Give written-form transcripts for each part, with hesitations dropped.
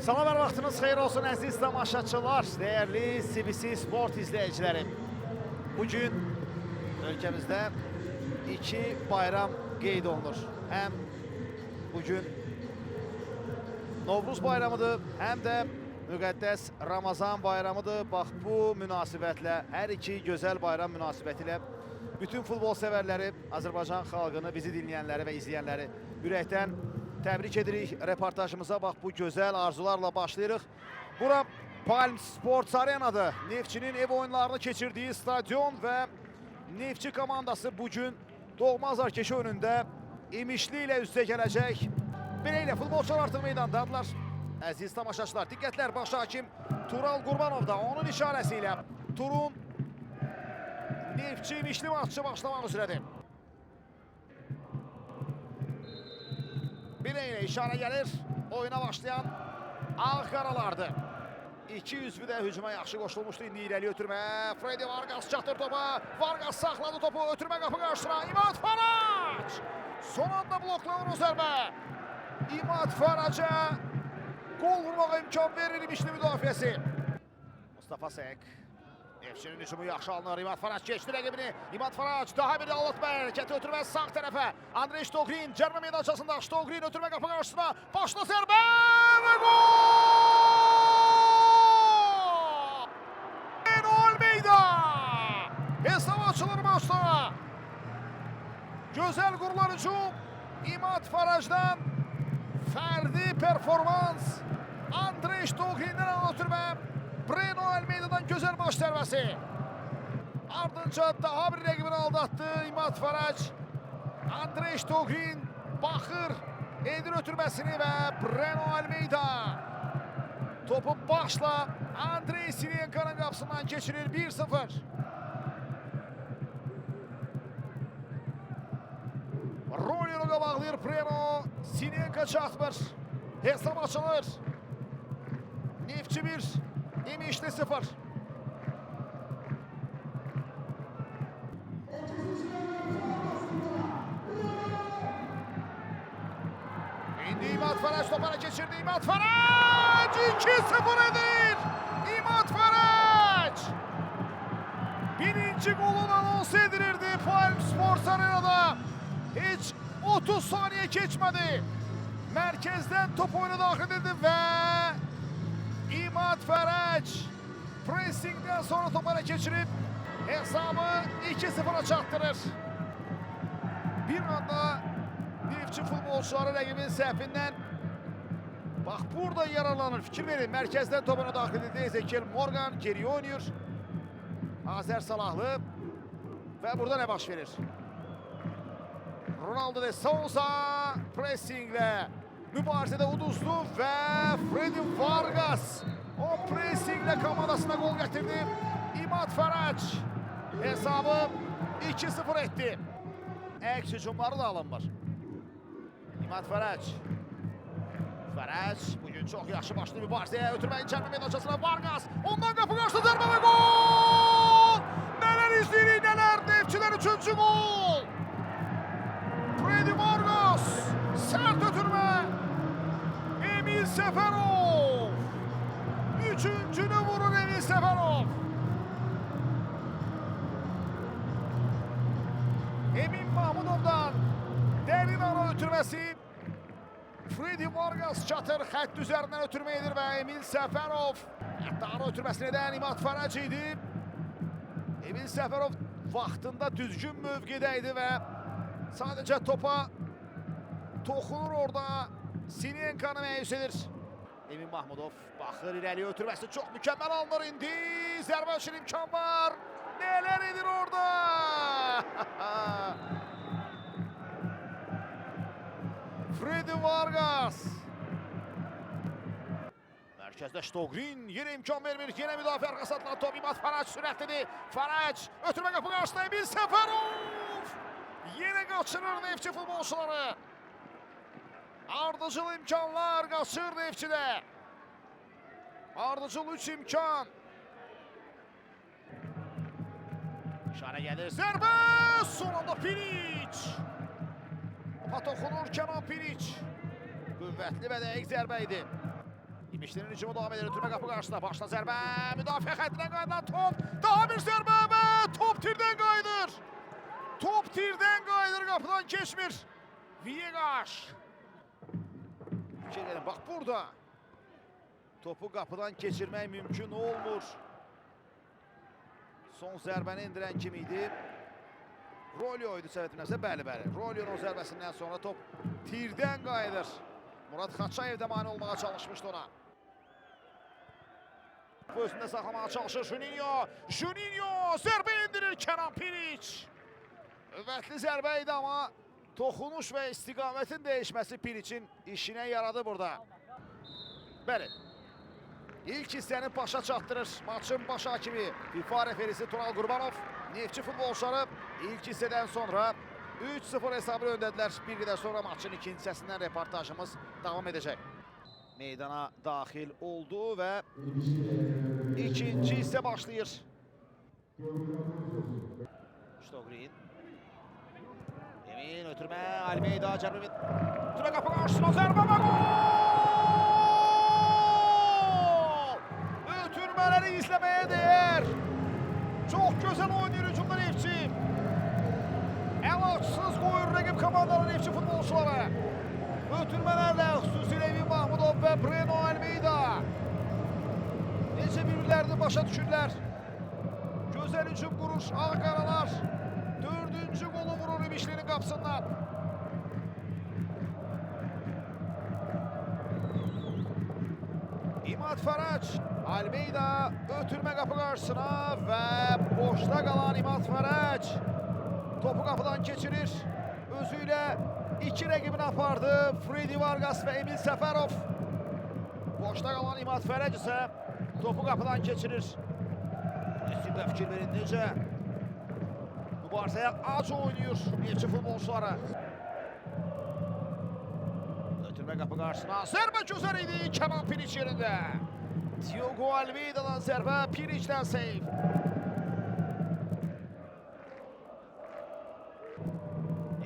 Salam, hər vaxtınız xeyir olsun əziz tamaşaçılar, dəyərli CBC Sport izləyiciləri. Bugün ölkəmizdə iki bayram qeyd olunur. Həm bugün Novruz bayramıdır, həm də müqəddəs Ramazan bayramıdır. Bax, bu münasibətlə, hər iki gözəl bayram münasibəti ilə bütün futbol sevərləri, Azərbaycan xalqını, bizi dinləyənləri və izləyənləri ürəkdən təbrik edirik. Reportajımıza bax, bu gözəl arzularla başlayırıq. Bura Palm Sports Arenadır. Neftçinin ev oyunlarını keçirdiyi stadion və Neftçi komandası bugün doğma azarkeşi önündə İmişli ilə üstə gələcək. Beləliklə, futbolçular artıq meydandadırlar. Əziz tamaşaçılar, diqqətlər, baş hakim Tural Qurbanov da onun işarəsi ilə turun Neftçi İmişli maçı başlamaq üzrədir. Bileyle işarə gəlir, oyuna başlayan Ağqaralardır. İki üzvü də hücuma yaxşı qoşulmuşdu. İndi irəli ötürmə, Freddy Vargas çatır topa, Vargas saxladı topu, ötürmə qapı qarşısına, İmad Farac! Son anda bloklanır o zərbə. İmad Farac'a gol vurmağa imkan verir İmişli müdafiəsi. Mustafa Sek. Neftçinin hücumu yaxşı alınır. İmad Farac geçti rəqibini. İmad Farac daha bir allatma hərəkəti ötürmə sağ tərəfə. Andrey Shtogrin cərmə meydançasında. Shtogrin ötürmə qapı qarşısına. Başla zərbə və gol! Breno Almeida! Hesab açılır maçda. Gözəl qurulan hücum İmad Farac'dan. Fərdi performans. Andrey Shtogrin'dən ötürmə. Breno Almeida'dan gözəl baş zərbəsi. Ardınca daha bir rəqibini aldatdı İmad Farac. Andrey Shtogrin baxır edir ötürməsini və Breno Almeida topu başla Andrey Sinyenka'nın qapısından keçirir 1-0. Rolyeroqa bağlayır Breno. Sinyenka çatmır. Hesab açılır. Neftçi 1. İmişli 0. İndi İmad Farac topara geçirdi. İmad Farac 2-0 edir. İmad Farac. Birinci golunu anons edilirdi Palm Sports Arena'da. Hiç 30 saniye geçmedi. Merkezden top oyuna daxil edildi ve İmad Farac pressingdən sonra topara keçirib hesabı 2-0'a çatdırır. Bir anda Neftçi futbolçuları rəqibin səhvindən bax burada yararlanır. Fikir verin, mərkəzdən topuna daxil edildi Ezekiel Morgan, geriyə oynayır. Azer Salahlı və burada nə baş verir? Ronaldo de Souza pressinglə mübarizədə uduzdu və Freddy Vargas o pressingle komandasına gol gətirdi. İmad Farac hesabı 2-0 etdi. Əks hücumları da alınmır. İmad Farac. Farac bugün çox yaxşı başlı mübarizəyə ötürməyin cərmə meydançasına Vargas. Ondan qapı qarşı zərbə və gol! Nələr izləyirik, nələr! Neftçilər 3-cü gol! Freddy Vargas sərt ötürmə. Emil Səfərov. Üçüncünü vurur Emil Səfərov. Emin Mahmudov'dan dərin ara ötürməsi. Freddy Vargas çatır, xətt üzərindən ötürmə edir və Emil Səfərov. Hətta ara ötürməsini edən İmad Farac idi. Emil Səfərov vaxtında düzgün mövqedə idi və sadəcə topa toxunur orada. Sinyenkanı məyus edir. Emin Mahmudov baxır irəliyə ötürməsi çox mükəmməl alınır indi. Zərbə üçün imkan var. Nələr edir orada? Freddy Vargas. Mərkəzdə Shtogrin yenə imkan vermir. Yenə müdafiə arxası atılan top. İmad Farac sürətlidir. Farac ötürmə qapı qarşısında Emil Səfərov. Yenə qaçırır Neftçi futbolçuları. Ardıcıl imkanlar qaçır Neftçidə. Ardıcıl 3 imkan. İşarə gəlir. Zərbə! Son anda Pilic. Topa toxunur Kenan Pilic. Qüvvətli və dəqiq zərbə idi. İmişli'nin hücumu devam edir. Ötürmə qapı qarşısında. Başla zərbə. Müdafiə xəttindən qayıdan top. Daha bir zərbə və top tirdən qayıdır. Top tirdən qayıdır. Qapıdan keçmir. Viegas. Gelelim. Bax burada. Topu qapıdan keçirmək mümkün olmur. Son zərbəni indirən kim idi? Rolyo idi səhvətimləsə. Bəli. Rolyonun zərbəsindən sonra top tirdən qayıdır. Murad Xaçayev də mane olmağa çalışmışdı ona. Bu özündə saxlamağa çalışır Juninho zərbə indirir Kenan Piric. Övətli zərbə idi amma toxunuş və istiqamətin dəyişməsi Piricin işinə yaradı burada. Bəli. İlk hissəni başa çatdırır maçın baş hakimi FIFA referisi Tural Qurbanov. Neftçi futbolçuları ilk hissədən sonra 3-0 hesabı öndədilər. Bir qədər sonra maçın ikinci hissəsindən reportajımız davam edəcək. Meydana daxil oldu və ikinci hissə başlayır. Ştogrin. Emin ötürmə, Almeyda cərbə. Ötürmə qapı qarşısına zərbə və gol! Ötürmələri izləməyə dəyər. Çox gözəl oynayır hücumda Neftçi. Əlaçsız qoyur rəqib komandaların Neftçi futbolçuları. Ötürmələrlə xüsusilə Emin Mahmudov və Breno Almeyda. Necə bir-birlərini başa düşürlər. Gözəl hücum qurur Ağqaralar. Dördüncü qolu vurur İmişli'nin qapısından. İmad Farac, Almeyda ötürmə qapı qarşısına və boşda qalan İmad Farac. Topu qapıdan keçirir. Özü ilə iki rəqibini apardı. Freddy Vargas və Emil Səfərov. Boşda qalan İmad Farac isə topu qapıdan keçirir. Üstündə fikir verin necə? Mübarizəyə ac oynayır Neftçi futbolçuları. Ötürmə qapı qarşısına. Zərbə gözəl idi Kenan Piric yerində. Diogo Almeida'dan zərbə, Piric'dən seyv.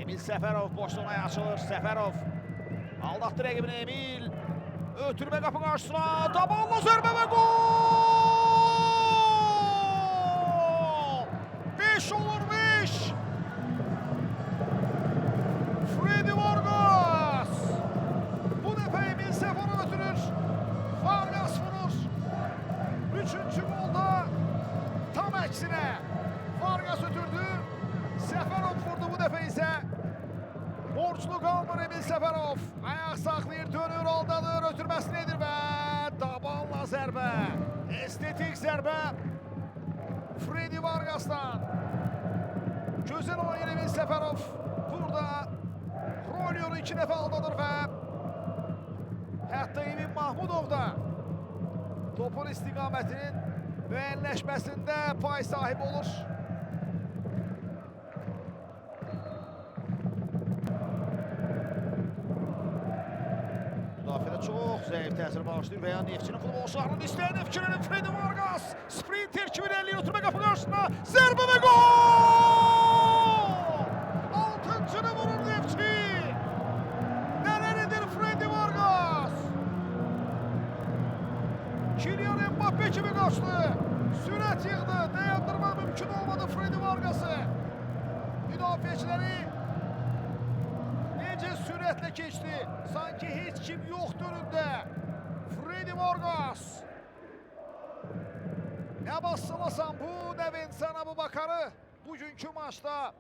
Emil Səfərov boşluğuna açılır. Səfərov aldatdı rəqibini Emil. Ötürmə qapı qarşısına. Dabanla zərbə və gol! 5 olur 5. Freddy Vargas. Bu dəfə Emil Səfərov ötürür. Vargas vurur. Üçüncü golda tam əksinə. Vargas ötürdü. Səfərov vurdu bu dəfə isə. Borçlu qalmır Emil Səfərov. Ayaq saxlayır, dönür, aldadır, ötürməsini edir və dabanla zərbə. Estetik zərbə Freddy Vargas'dan. Gözəl oynayır Emil Səfərov. Burada Rolyonu 2 dəfə aldadır və hətta Emin Mahmudov da topun istiqamətinin müəyyənləşməsində pay sahibi olur. Müdafiədə çox zəif təsir bağışlayır və ya Neftçinin futbolçularının istəyəni fikirlərin Freddy Vargas. Sprinter kimi irəliyir, ötürmə qapı qarşısına. Zərbə və gol! Altıncını vurur Neftçi. Nələr edir Freddy Vargas? Kylian Mbappe kimi qaçdı. Sürət yığdı. Dayandırma mümkün olmadı Freddy Vargas'ı. Müdafiəçiləri necə sürətlə keçdi. Sanki heç kim yoxdur önündə. Freddy Vargas. Nə bassılasan bu, nə Vincent Abubakarı bugünkü maçda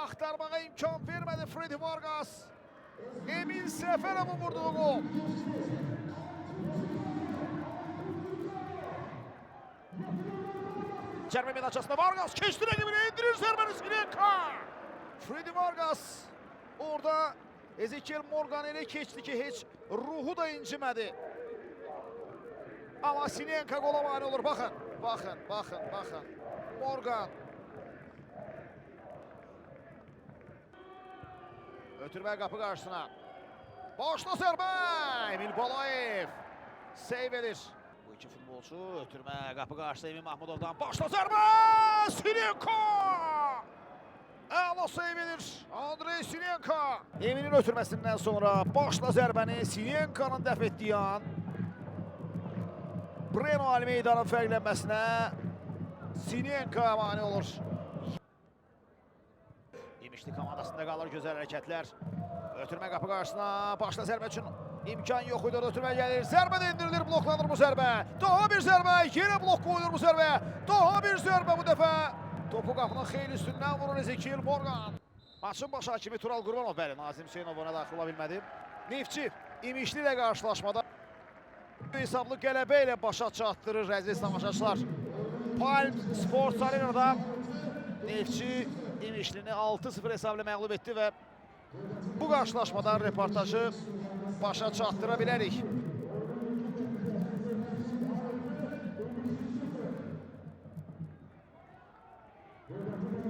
axtarmağa imkan vermədi Freddy Vargas. Emil Səfərovun vurduğu gol. Cərbə meydançasında Vargas keçdi rəqibini, indirir zərbəni Sinenka. Freddy Vargas orada Ezekiel Morgan elə keçdi ki, heç ruhu da incimədi. Amma Sinenka qola mane olur. Baxın. Morgan. Ötürmə qapı qarşısına. Boşda zərbə. Emil Balayev seyv edir. Bu iki futbolçu ötürmə qapı qarşısına Emin Mahmudovdan. Boşda zərbə. Sinenka. Əla seyv edir Andrey Sinenka. Eminin ötürməsindən sonra başla zərbəni Sinenka'nın dəf etdiyi an Breno Almeida'nın fərqlənməsinə Sinenka mane olur. İmişli komandasında qalır gözəl hərəkətlər. Ötürmə qapı qarşısına, başla zərbə üçün imkan yox idi, ötürmə gəlir. Zərbə də indirilir, bloklanır bu zərbə. Daha bir zərbə, yenə blok qoyulur bu zərbə. Daha bir zərbə bu dəfə. Topu qapının xeyli üstündən vurur Ezekiel Morgan. Maçın baş hakimi Tural Qurbanov, bəli, Nazim Hüseynov ona daxil ola bilmədi. Neftçi İmişli ilə qarşılaşmada hesablı qələbə ilə başa çatdırır əziz tamaşaçılar. Palm Sports Arena'da Neftçi İmişlini 6-0 hesabla məğlub etdi və bu qarşılaşmadan reportajı başa çatdıra bilərik.